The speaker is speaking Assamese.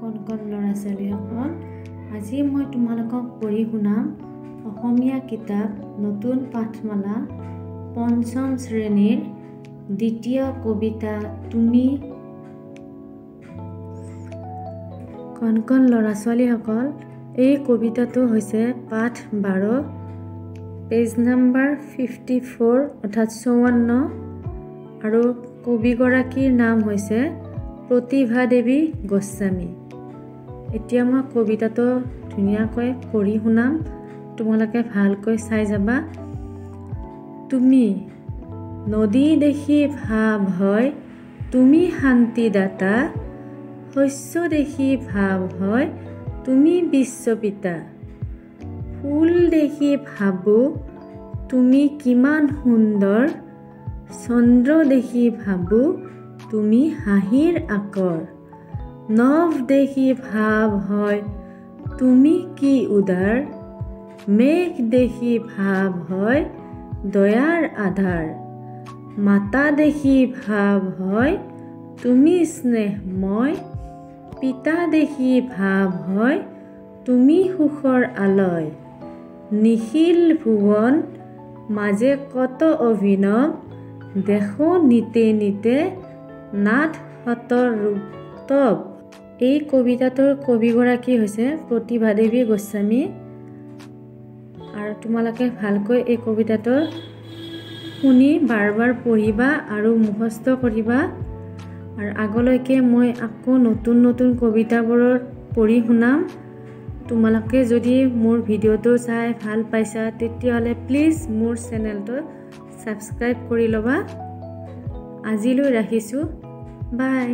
কণ কণ ল'ৰা ছোৱালীসকল, আজি মই তোমালোকক পঢ়ি শুনাম অসমীয়া কিতাপ নতুন পাঠমালা পঞ্চম শ্ৰেণীৰ দ্বিতীয় কবিতা তুমি। কণ কণ ল'ৰা ছোৱালীসকল, এই কবিতাটো হৈছে পাঠ 12, পেজ নম্বৰ 54 অৰ্থাৎ 54, আৰু কবিগৰাকীৰ নাম হৈছে প্ৰতিভা দেৱী গোস্বামী। এতিয়া মই কবিতাটো ধুনীয়াকৈ পঢ়ি শুনাম, তোমালোকে ভালকৈ চাই যাবা। তুমি নদী দেখি ভাৱ হয় তুমি শান্তিদাতা, শস্য দেখি ভাৱ হয় তুমি বিশ্বপিতা, ফুল দেখি ভাবোঁ তুমি কিমান সুন্দৰ, চন্দ্ৰ দেখি ভাবোঁ তুমি হাঁহিৰ আকৰ, নভ দেখি ভাৱ হয় তুমি কি উদাৰ, মেঘ দেখি ভাৱ হয় দয়াৰ আধাৰ, মাতা দেখি ভাৱ হয় তুমি স্নেহময়, পিতা দেখি ভাৱ হয় তুমি সুখৰ আলয়, নিখিল ভুৱন মাজে কত অভিনৱ, দেখো নিতে নিতে নাথ শতৰূপ। এই কবিতাটোৰ কবিগৰাকী হৈছে প্ৰতিভা দেৱী গোস্বামী। আৰু তোমালোকে ভালকৈ এই কবিতাটো শুনি বাৰ বাৰ পঢ়িবা আৰু মুখস্থ কৰিবা। আৰু আগলৈকে মই আকৌ নতুন নতুন কবিতাবোৰৰ পঢ়ি শুনাম। তোমালোকে যদি মোৰ ভিডিঅ'টো চাই ভাল পাইছা তেতিয়াহ'লে প্লিজ মোৰ চেনেলটো ছাবস্ক্ৰাইব কৰি ল'বা। আজিলৈ ৰাখিছোঁ, বাই।